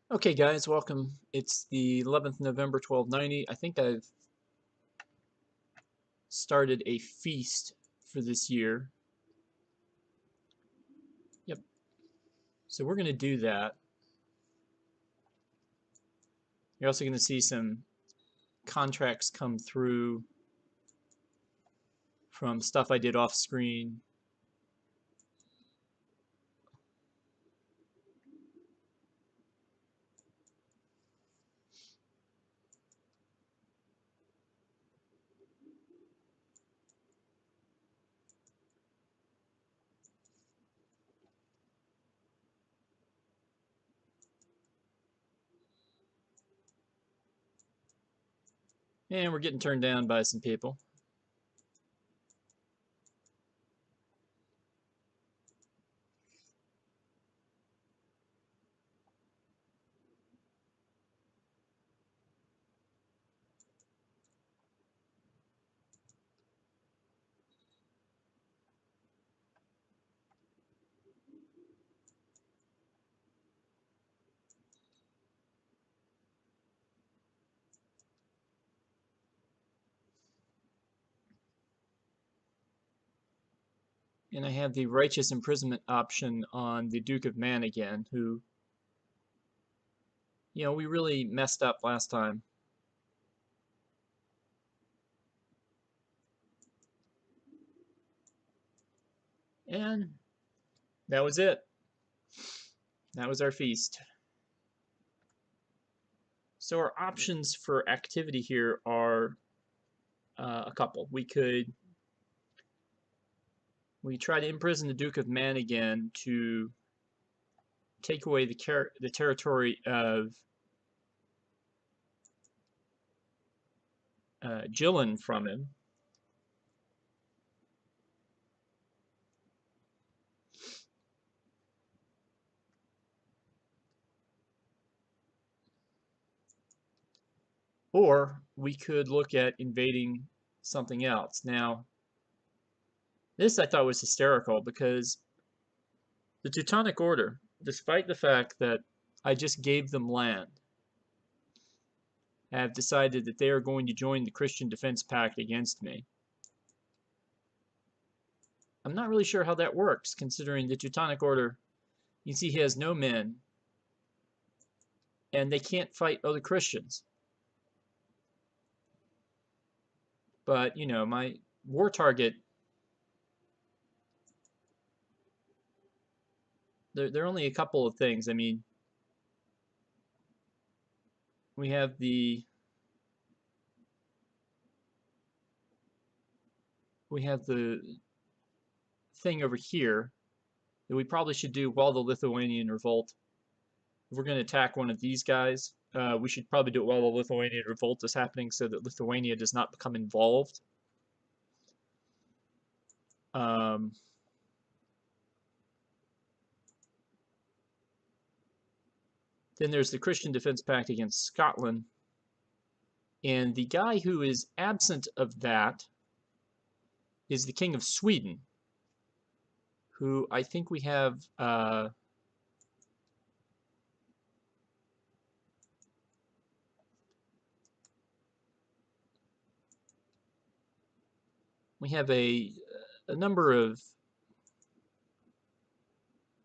Okay, guys, welcome. It's the 11th November, 1290. I think I've started a feast for this year. Yep. So we're going to do that. You're also going to see some contracts come through from stuff I did off screen. And we're getting turned down by some people. And I have the righteous imprisonment option on the Duke of Man again, who, we really messed up last time. And that was it. That was our feast. So our options for activity here are a couple. We try to imprison the Duke of Man again to take away the territory of Gillen from him. Or we could look at invading something else. Now, this I thought was hysterical because the Teutonic Order, despite the fact that I just gave them land, have decided that they are going to join the Christian Defense Pact against me. I'm not really sure how that works, considering the Teutonic Order, you see, he has no men, and they can't fight other Christians. But, my war target, there are only a couple of things. I mean, we have the thing over here that we probably should do while the Lithuanian revolt. If we're going to attack one of these guys, we should probably do it while the Lithuanian revolt is happening so that Lithuania does not become involved. Then there's the Christian Defense Pact against Scotland. And the guy who is absent of that is the King of Sweden, who I think we have a number of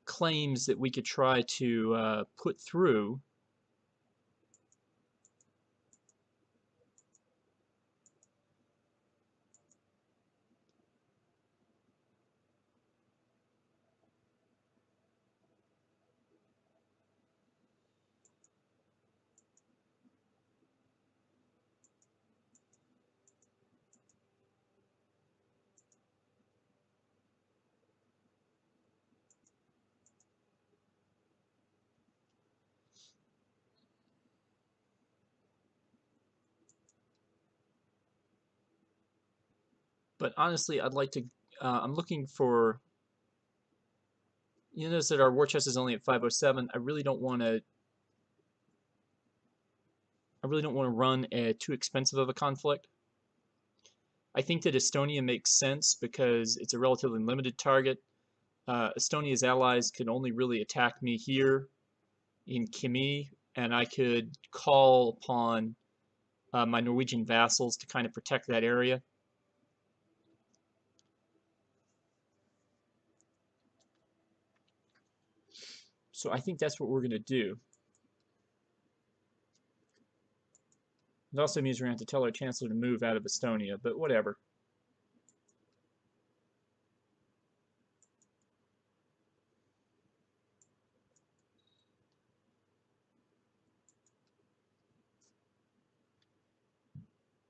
claims that we could try to put through. But honestly, I'd like to, I'm looking for, you notice that our war chest is only at 507. I really don't want to run too expensive of a conflict. I think that Estonia makes sense because it's a relatively limited target. Estonia's allies can only really attack me here in Kimi, and I could call upon my Norwegian vassals to kind of protect that area. So I think that's what we're going to do. It also means we're going to have to tell our chancellor to move out of Estonia, but whatever.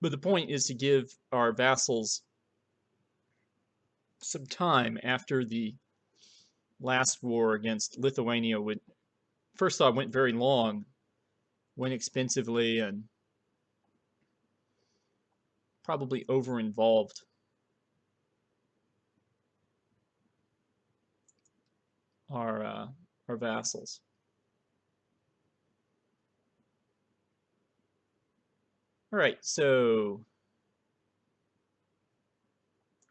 But the point is to give our vassals some time after the last war against Lithuania. First off, went very long, went expensively, and probably over-involved our vassals. All right, so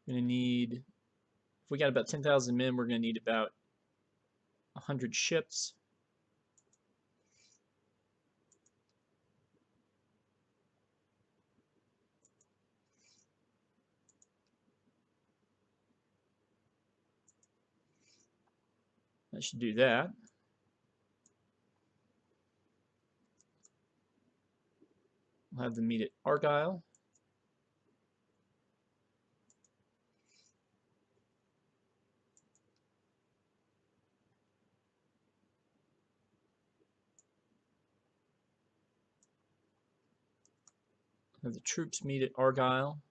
we're going to need, if we got about 10,000 men, we're going to need about 100 ships. That should do that. We'll have them meet at Argyle. Have the troops meet at Argyle.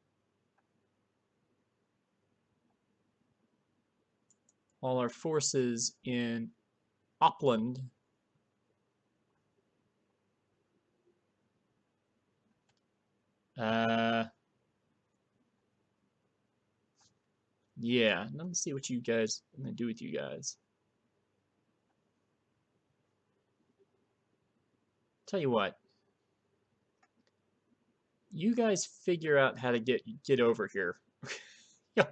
All our forces in Uppland yeah, let me see what I'm going to do with you guys. Tell you what, you guys figure out how to get over here. Yeah.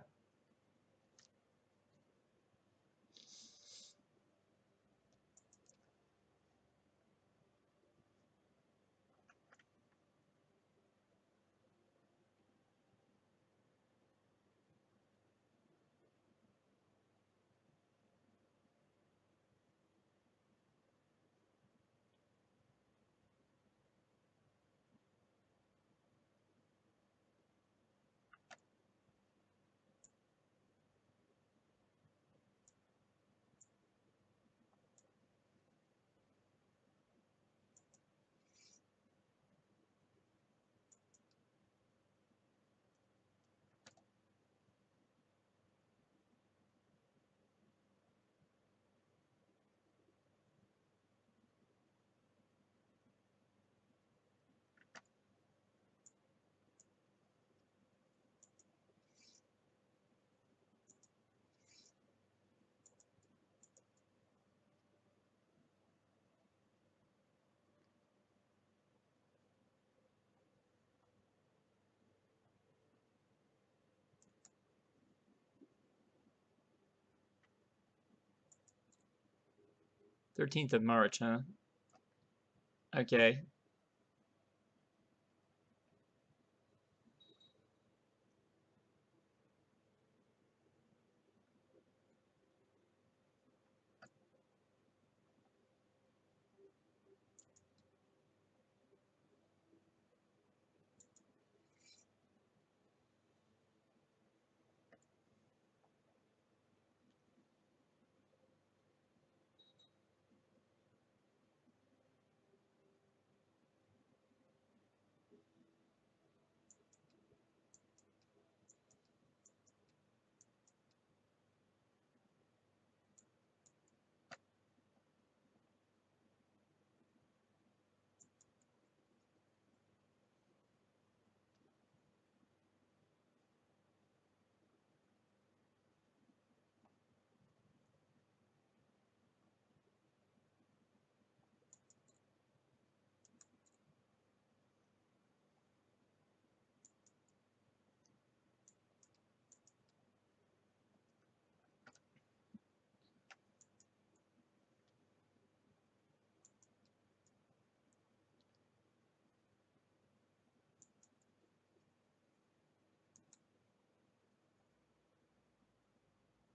Thirteenth of March, huh? Okay.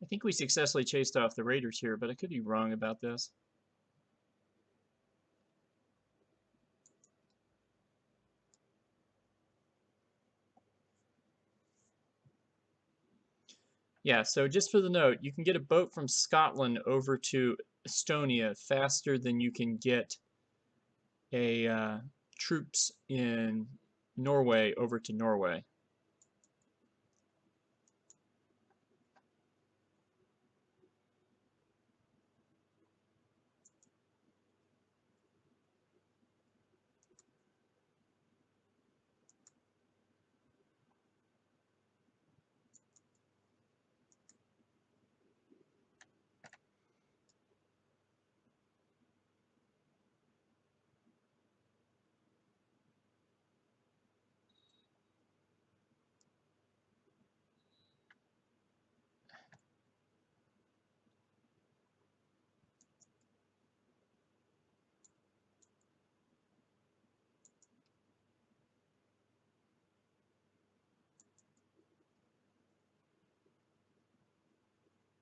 I think we successfully chased off the raiders here, but I could be wrong about this. Yeah, so just for the note, you can get a boat from Scotland over to Estonia faster than you can get a troops in Norway over to Norway.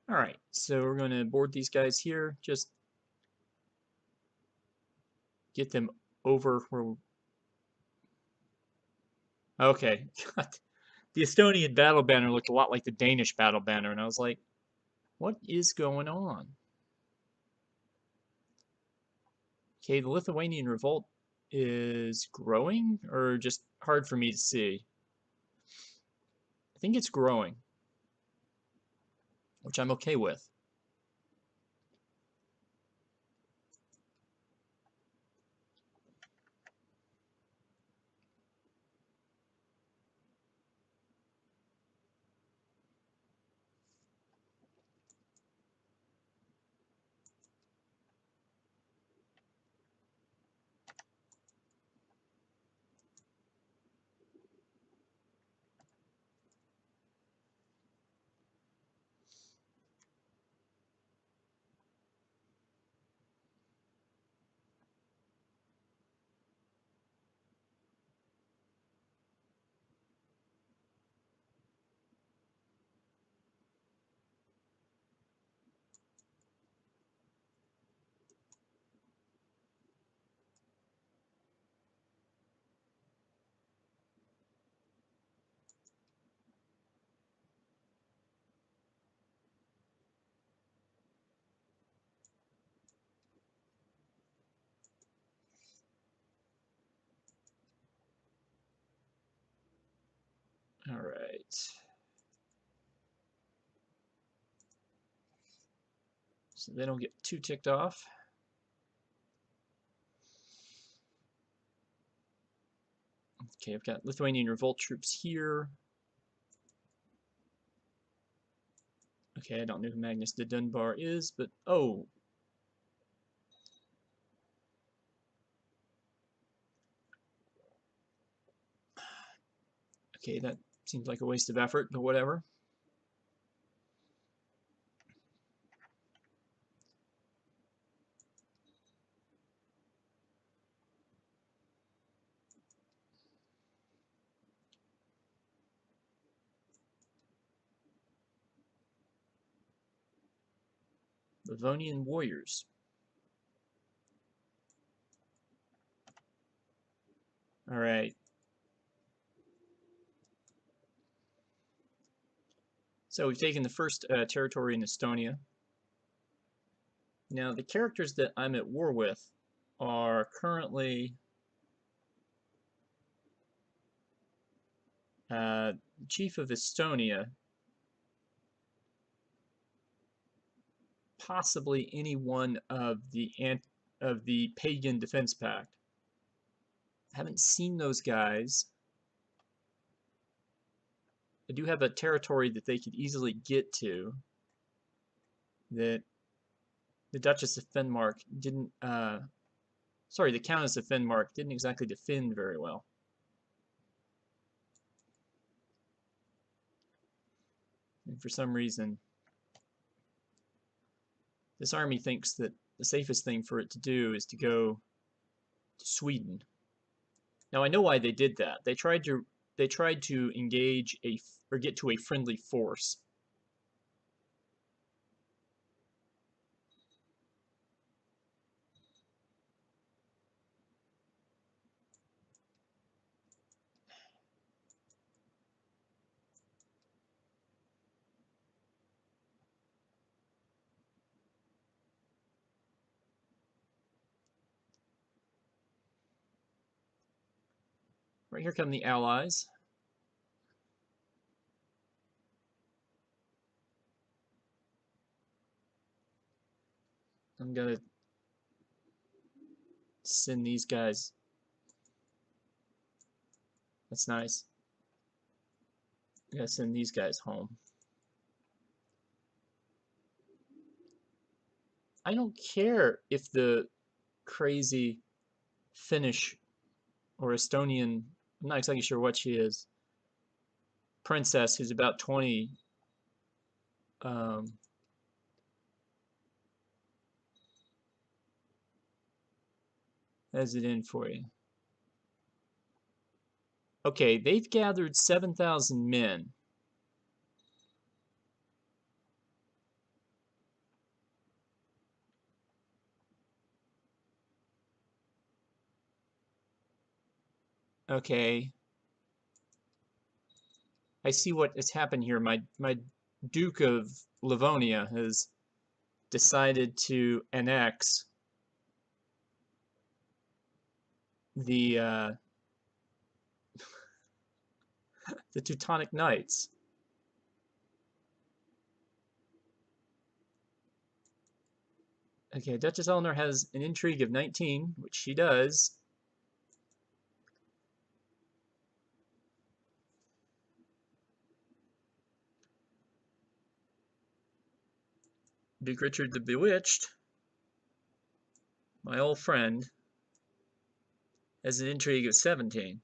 All right, so we're going to board these guys here. Just get them over where. Okay, God. The Estonian battle banner looked a lot like the Danish battle banner, and I was like, what is going on? Okay, the Lithuanian revolt is growing, or just hard for me to see? I think it's growing, which I'm okay with. All right. So they don't get too ticked off. Okay, I've got Lithuanian revolt troops here. Okay, I don't know who Magnus de Dunbar is, but oh. Okay, that seems like a waste of effort, but whatever. Livonian warriors. All right. So we've taken the first territory in Estonia. Now the characters that I'm at war with are currently Chief of Estonia, possibly any one of the Pagan Defense Pact. I haven't seen those guys. I do have a territory that they could easily get to that the Duchess of Denmark didn't, sorry, the Countess of Denmark didn't exactly defend very well. And for some reason, this army thinks that the safest thing for it to do is to go to Sweden. Now I know why they did that. They tried to engage or get to a friendly force. Right, here come the allies. I'm gonna send these guys. That's nice. I'm gonna send these guys home. I don't care if the crazy Finnish or Estonian, I'm not exactly sure what she is, princess who's about 20, um, has it in for you. Okay, they've gathered 7,000 men. Okay, I see what has happened here. My Duke of Livonia has decided to annex the the Teutonic Knights. Okay, Duchess Eleanor has an intrigue of 19, which she does. Duke Richard the Bewitched, my old friend, has an intrigue of 17.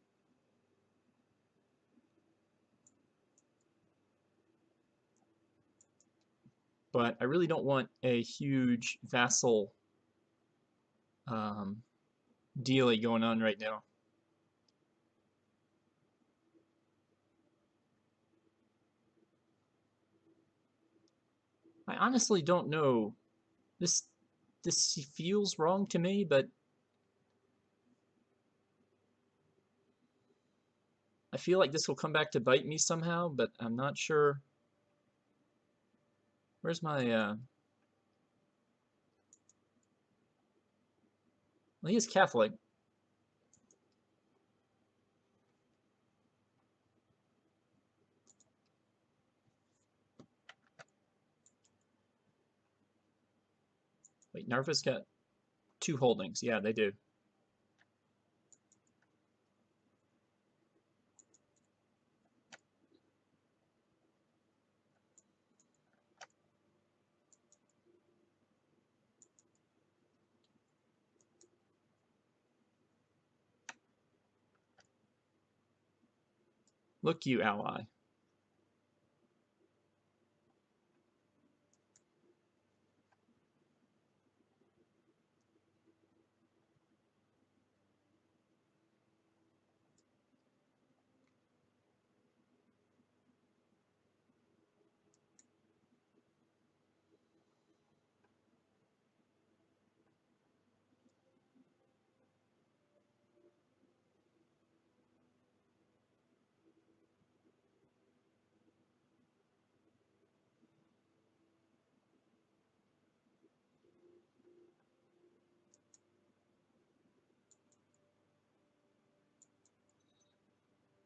But I really don't want a huge vassal dealy going on right now. I honestly don't know. This feels wrong to me, but I feel like this will come back to bite me somehow, but I'm not sure. Where's my well, he is Catholic. Wait, Narva's got 2 holdings. Yeah, they do. Look, you ally.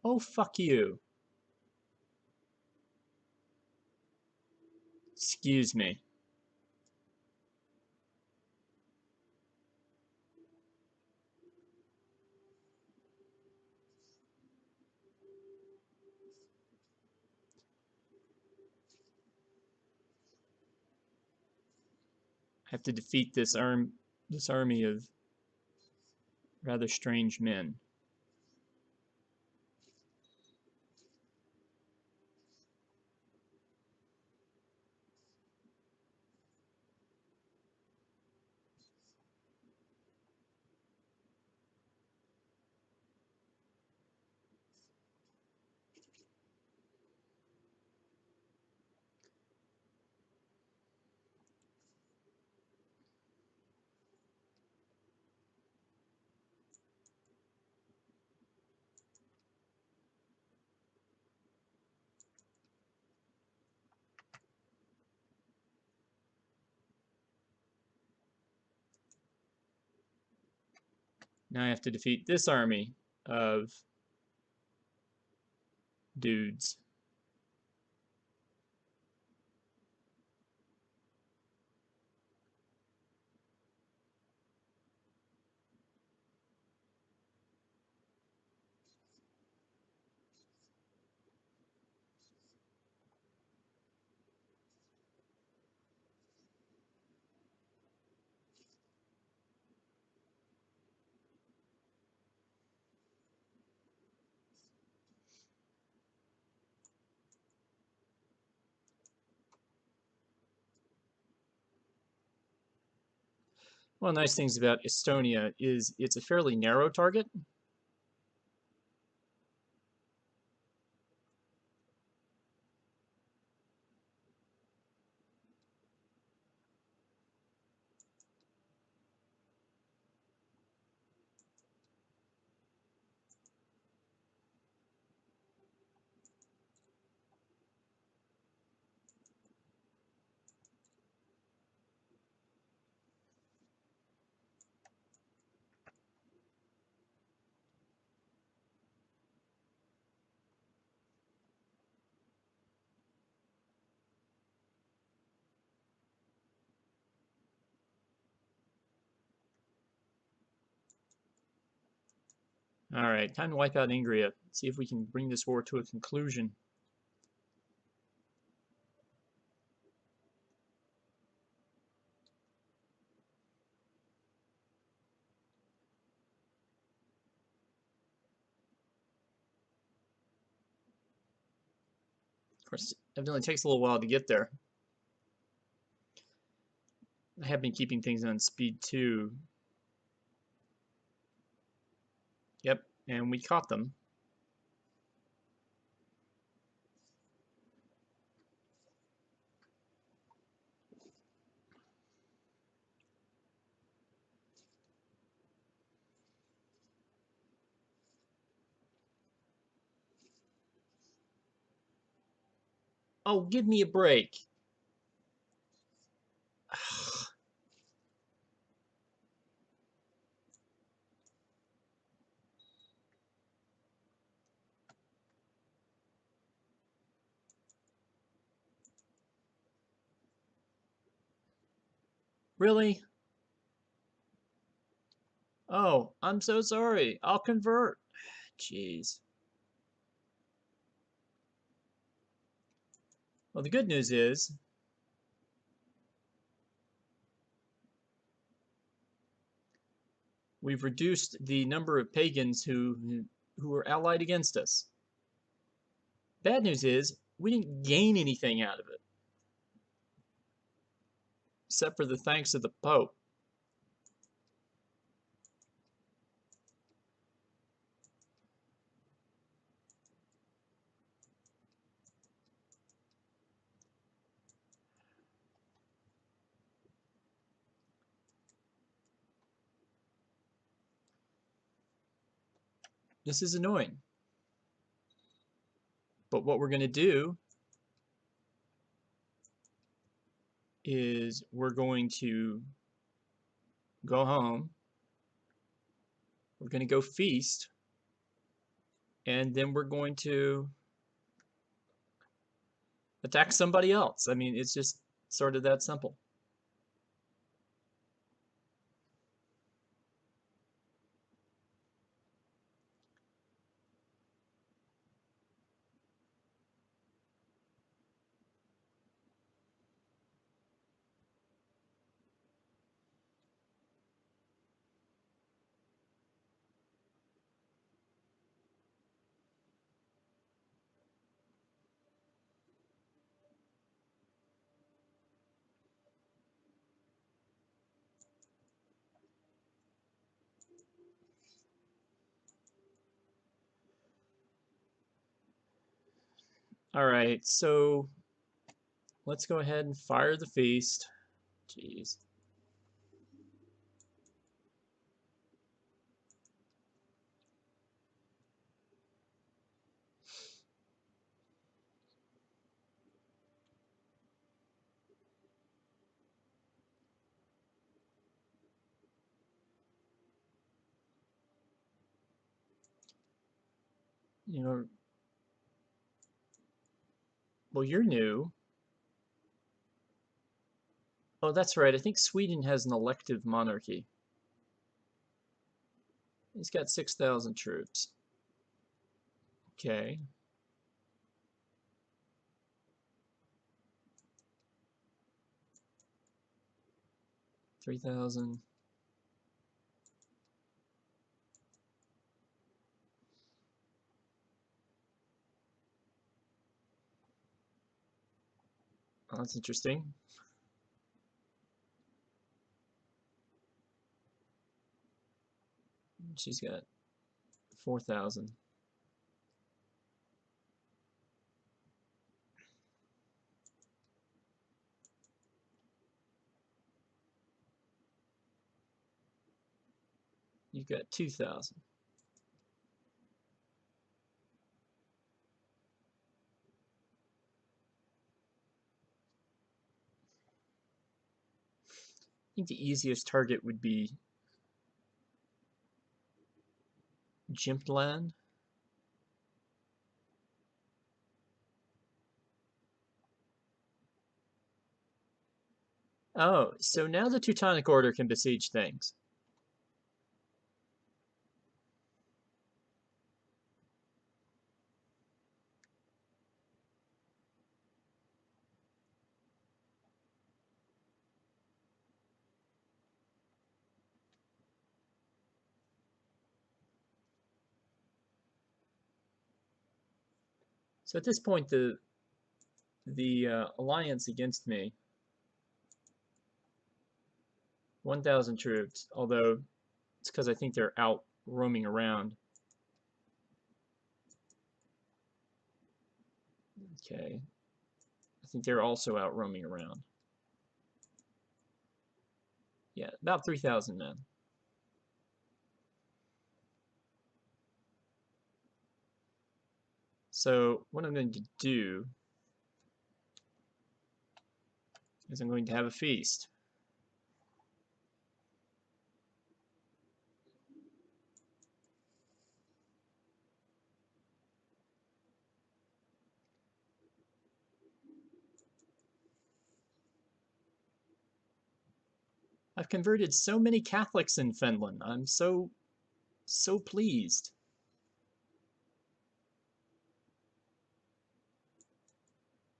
Oh, fuck you. Excuse me. I have to defeat this army of rather strange men. Now I have to defeat this army of dudes. One of the nice things about Estonia is it's a fairly narrow target. All right, time to wipe out Ingria. See if we can bring this war to a conclusion. Of course, it evidently takes a little while to get there. I have been keeping things on speed 2. Yep, and we caught them. Oh, give me a break. Really? Oh, I'm so sorry. I'll convert. Jeez. Well, the good news is we've reduced the number of pagans who are allied against us. Bad news is we didn't gain anything out of it, except for the thanks of the Pope. This is annoying. But what we're going to do is we're going to go home. We're going to go feast. And then we're going to attack somebody else. I mean, it's just sort of that simple. All right, so let's go ahead and fire the feast. Jeez. You know, Well, you're new. Oh, that's right. I think Sweden has an elective monarchy. He's got 6,000 troops. Okay. 3,000. Oh, that's interesting. She's got 4,000. You've got 2,000. I think the easiest target would be Jimpland. Oh, so now the Teutonic Order can besiege things. So at this point, the alliance against me, 1,000 troops, although it's because I think they're out roaming around. Okay. I think they're also out roaming around. Yeah, about 3,000 men. So what I'm going to do is I'm going to have a feast. I've converted so many Catholics in Finland. I'm so pleased.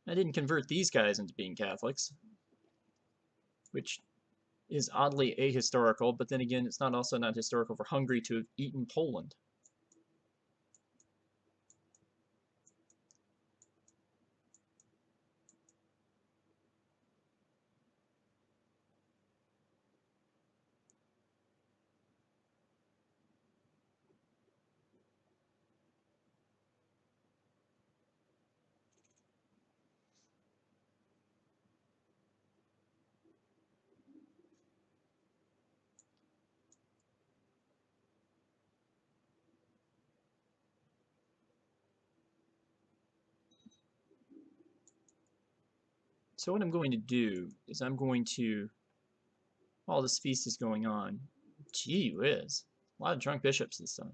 I didn't convert these guys into being Catholics, which is oddly ahistorical, but then again, it's not also not historical for Hungary to have eaten Poland. So what I'm going to do is I'm going to, while this feast is going on, gee whiz, a lot of drunk bishops this time.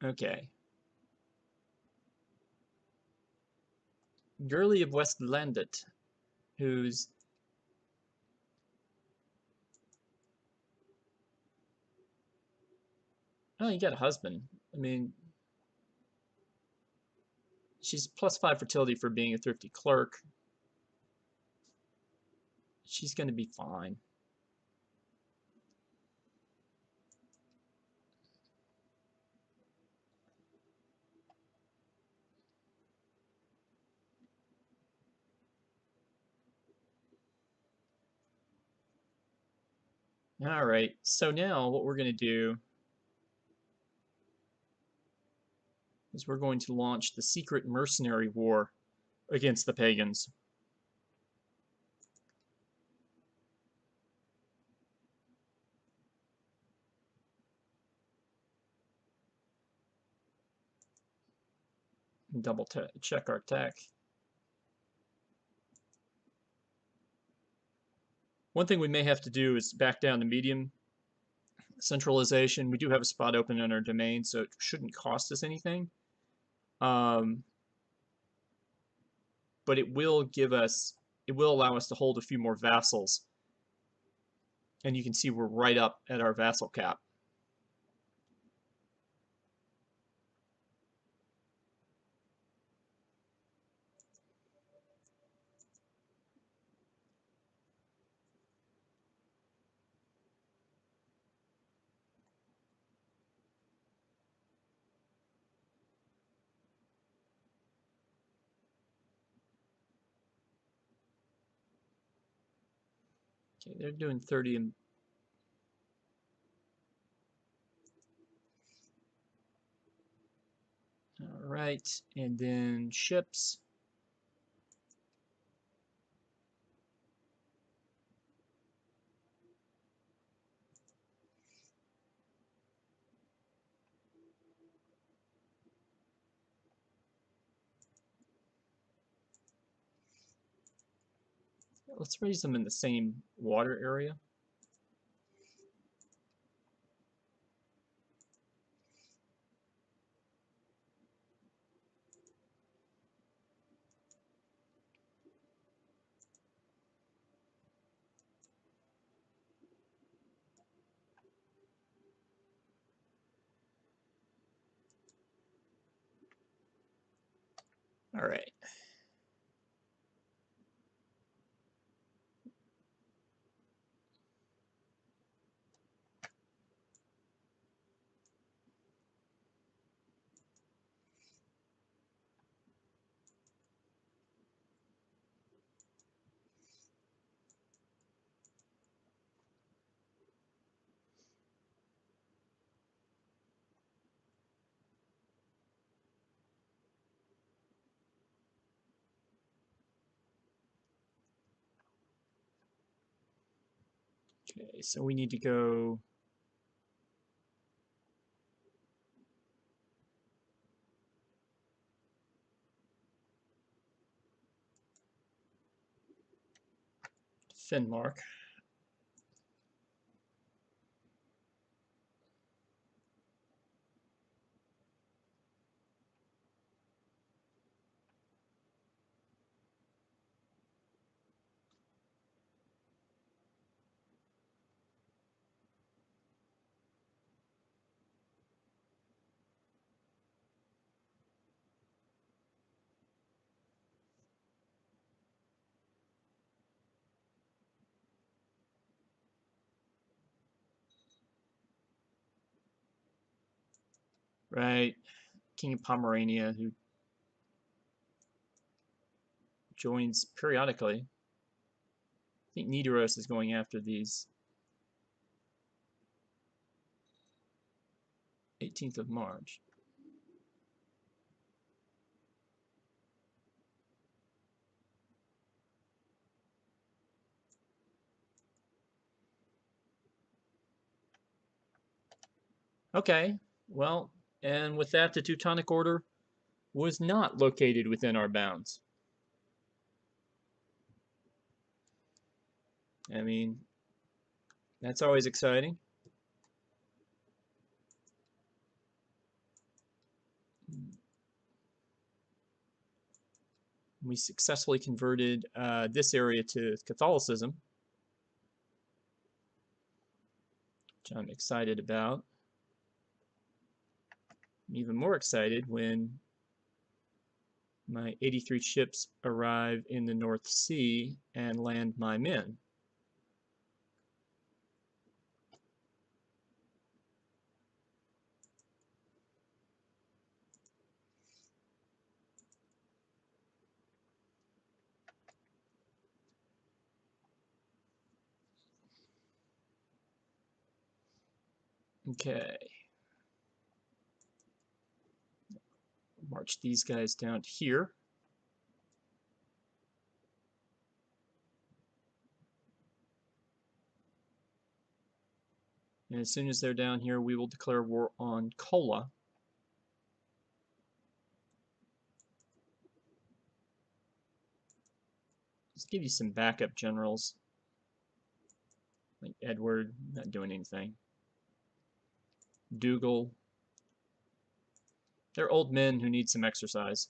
Okay. Gurley of West Landet, who's oh, you got a husband. I mean, she's +5 fertility for being a thrifty clerk. She's going to be fine. All right. So now what we're going to do is we're going to launch the secret mercenary war against the pagans. and double check our tech. One thing we may have to do is back down to medium centralization. We do have a spot open in our domain, so it shouldn't cost us anything. But it will allow us to hold a few more vassals. And you can see we're right up at our vassal cap. Okay, they're doing 30 and all right, and then ships. Let's raise them in the same water area. All right. Okay, so we need to go to Finnmark. Right, King of Pomerania, who joins periodically. I think Nidaros is going after these 18th of March. Okay, well, and with that, the Teutonic Order was not located within our bounds. I mean, that's always exciting. We successfully converted this area to Catholicism, which I'm excited about. I'm even more excited when my 83 ships arrive in the North Sea and land my men. Okay. March these guys down to here. And as soon as they're down here, we will declare war on Kola. Let's give you some backup generals. Like Edward, not doing anything. Dougal. They're old men who need some exercise.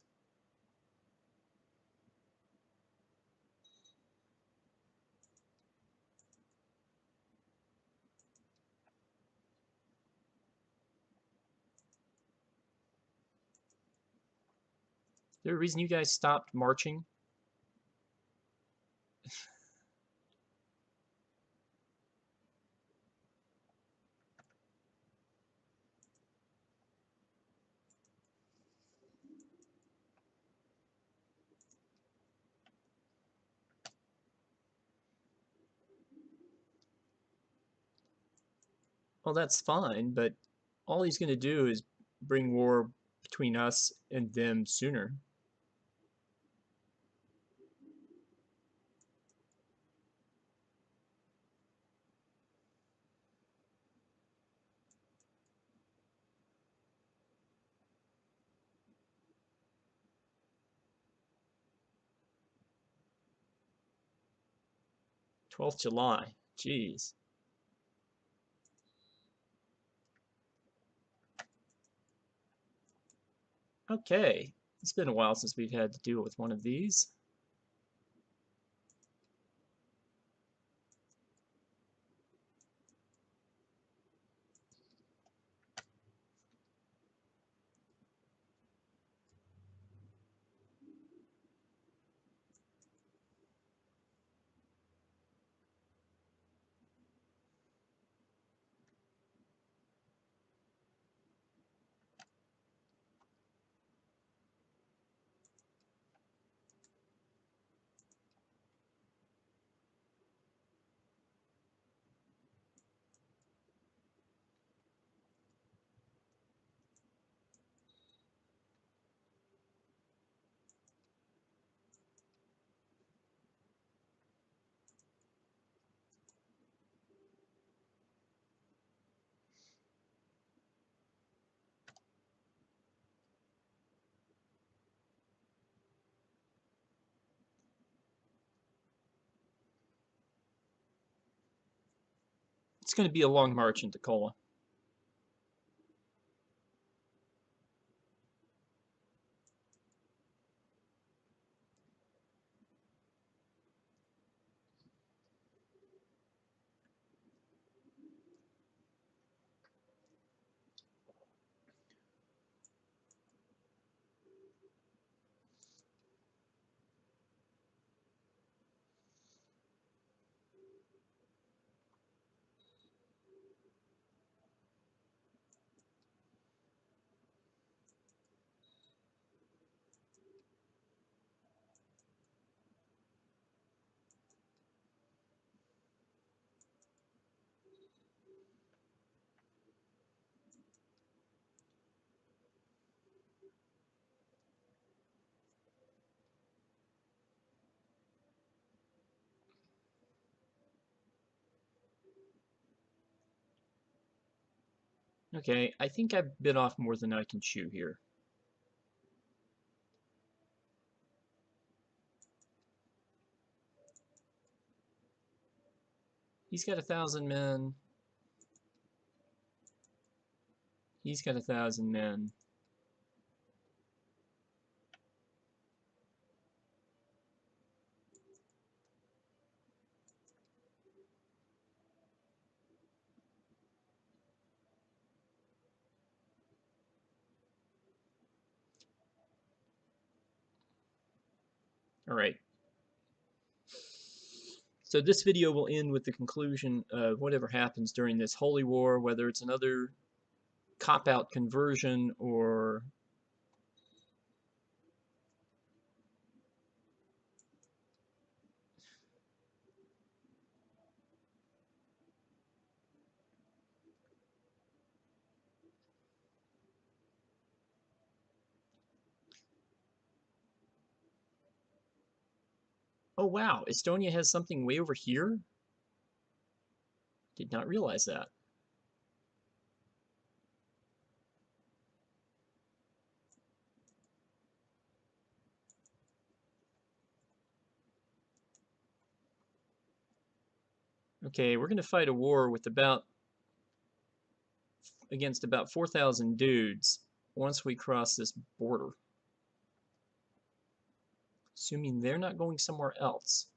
Is there a reason you guys stopped marching? Well, that's fine, but all he's going to do is bring war between us and them sooner. July 12th. Jeez. Okay. It's been a while since we've had to deal with one of these. It's going to be a long march into Kola. Okay, I think I've bit off more than I can chew here. He's got 1,000 men. He's got 1,000 men. All right. So this video will end with the conclusion of whatever happens during this holy war, whether it's another cop-out conversion or oh wow, Estonia has something way over here? Did not realize that. Okay, we're going to fight a war with against about 4,000 dudes once we cross this border. Assuming they're not going somewhere else.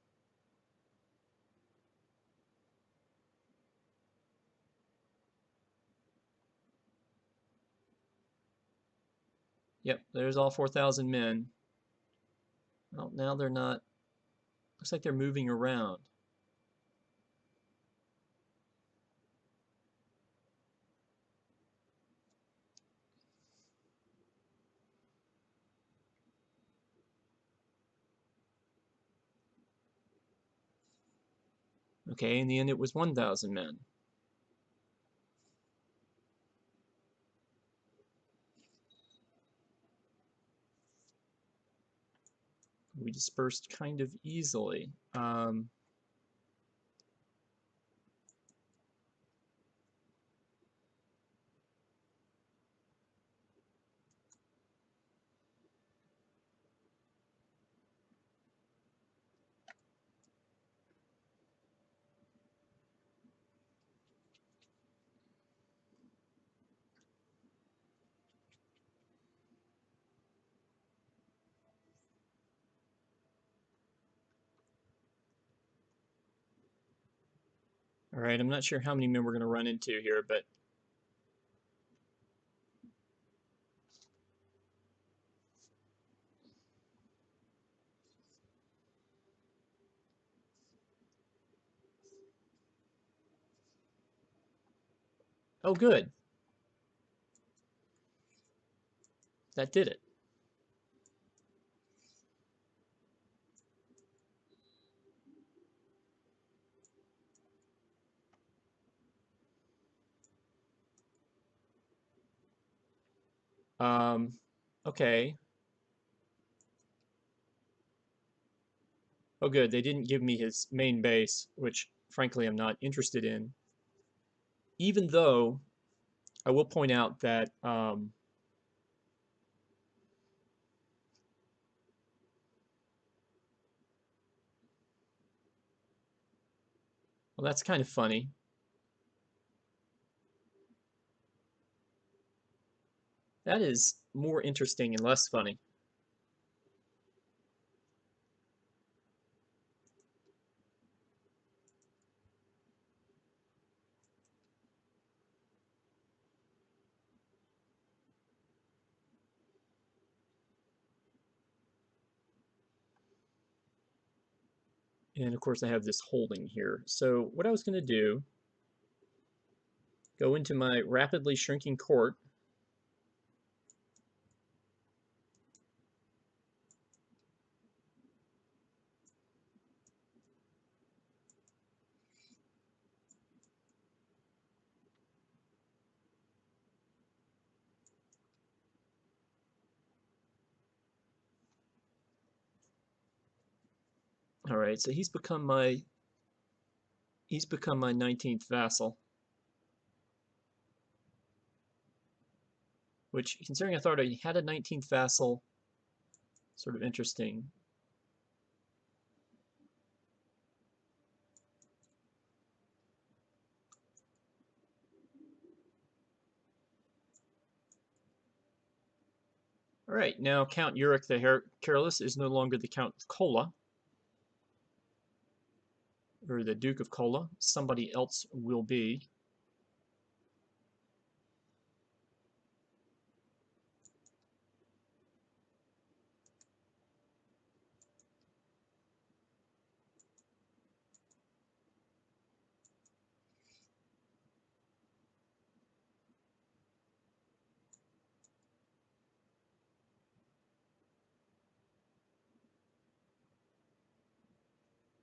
Yep, there's all 4,000 men. Well, now they're not. Looks like they're moving around. Okay, in the end it was 1,000 men. We dispersed kind of easily. All right, I'm not sure how many men we're going to run into here, but oh, good. That did it. Okay. Oh, good. They didn't give me his main base, which frankly I'm not interested in. Even though I will point out that well, that's kind of funny. That is more interesting and less funny. And of course I have this holding here. So what I was going to do, go into my rapidly shrinking court. All right, so he's become my 19th vassal. Which, considering I thought I had a 19th vassal, sort of interesting. All right, now Count Uric the Careless is no longer the Count of Kola, or the Duke of Kola. Somebody else will be.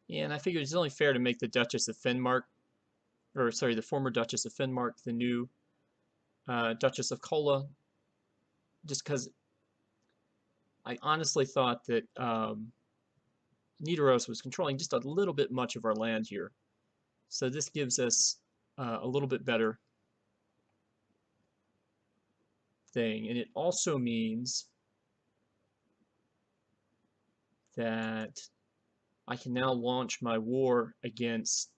And I figured it's only fair to make the Duchess of Finnmark, or sorry, the former Duchess of Finnmark, the new Duchess of Kola, just because I honestly thought that Nidaros was controlling just a little bit much of our land here. So this gives us a little bit better thing. And it also means that I can now launch my war against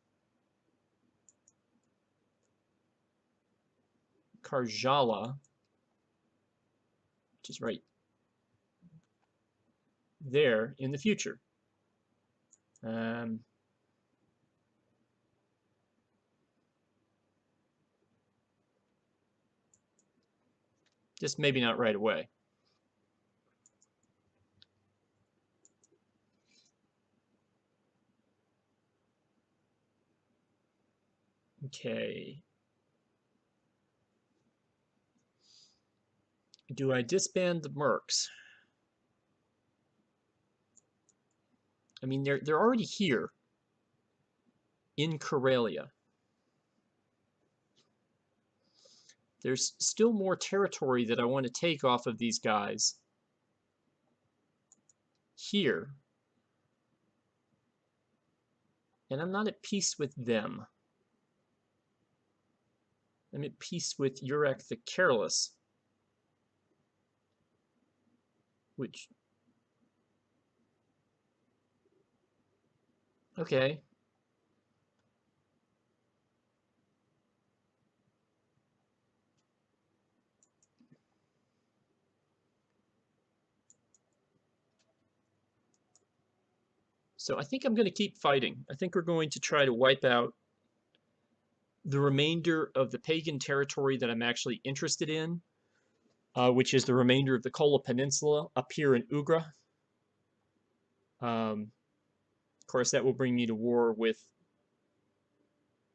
Karjala, which is right there in the future. Just maybe not right away. Okay. Do I disband the mercs? I mean, they're already here in Karelia. There's still more territory that I want to take off of these guys here. And I'm not at peace with them. I'm at peace with Urek the Careless, which... Okay. So I think I'm going to keep fighting. I think we're going to try to wipe out the remainder of the pagan territory that I'm actually interested in, which is the remainder of the Kola Peninsula up here in Ugra. Of course, that will bring me to war with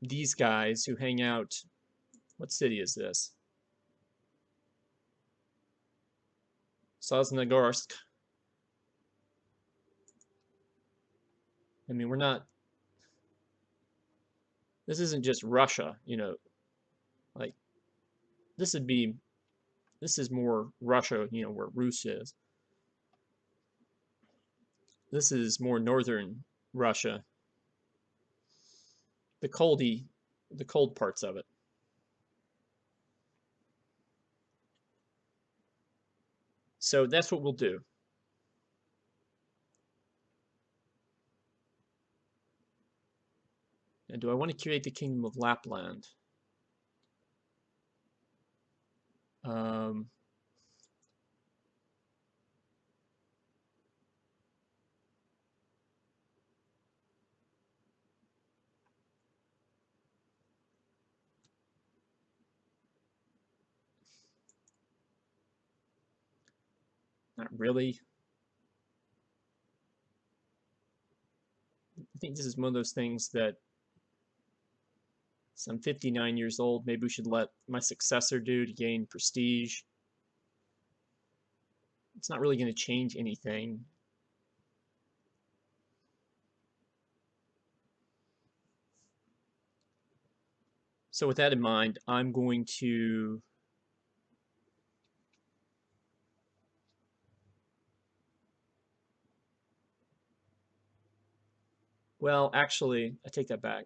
these guys who hang out. What city is this? Sosnogorsk. I mean, we're not... This isn't just Russia, you know. Like, this would be... This is more Russia, you know, where Rus is. This is more northern Russia. The cold parts of it. So that's what we'll do. And do I want to create the Kingdom of Lapland? Not really. I think this is one of those things that, so I'm 59 years old, maybe we should let my successor do to gain prestige. It's not really going to change anything. So with that in mind, I'm going to well, actually, I take that back.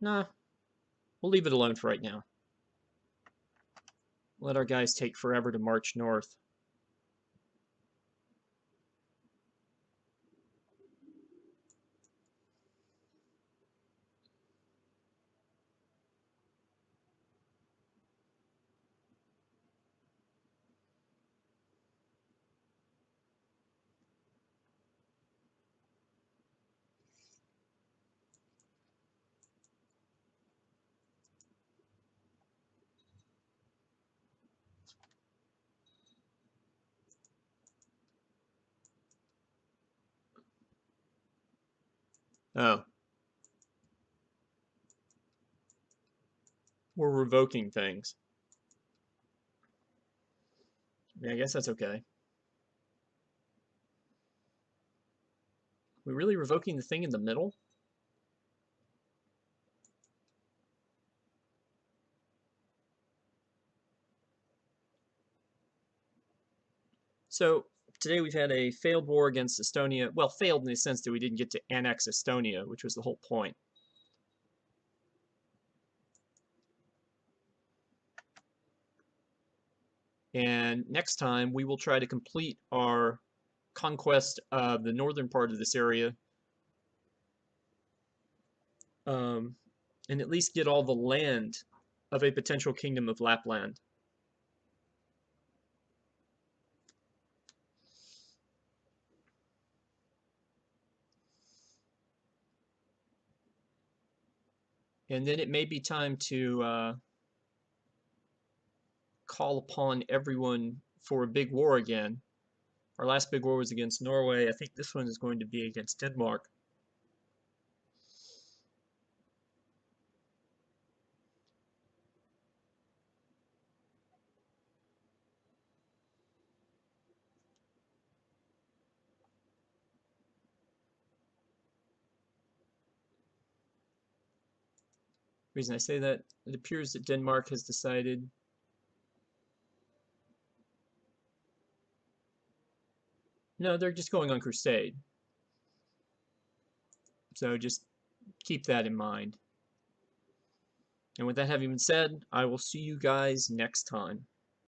Nah, we'll leave it alone for right now. Let our guys take forever to march north. Oh. We're revoking things. Yeah, I guess that's okay. We really revoking the thing in the middle? So today we've had a failed war against Estonia. Well, failed in the sense that we didn't get to annex Estonia, which was the whole point. And next time we will try to complete our conquest of the northern part of this area and at least get all the land of a potential kingdom of Lapland. And then it may be time to call upon everyone for a big war again. Our last big war was against Norway. I think this one is going to be against Denmark. The reason I say that, it appears that Denmark has decided no, they're just going on crusade. So just keep that in mind. And with that having been said, I will see you guys next time.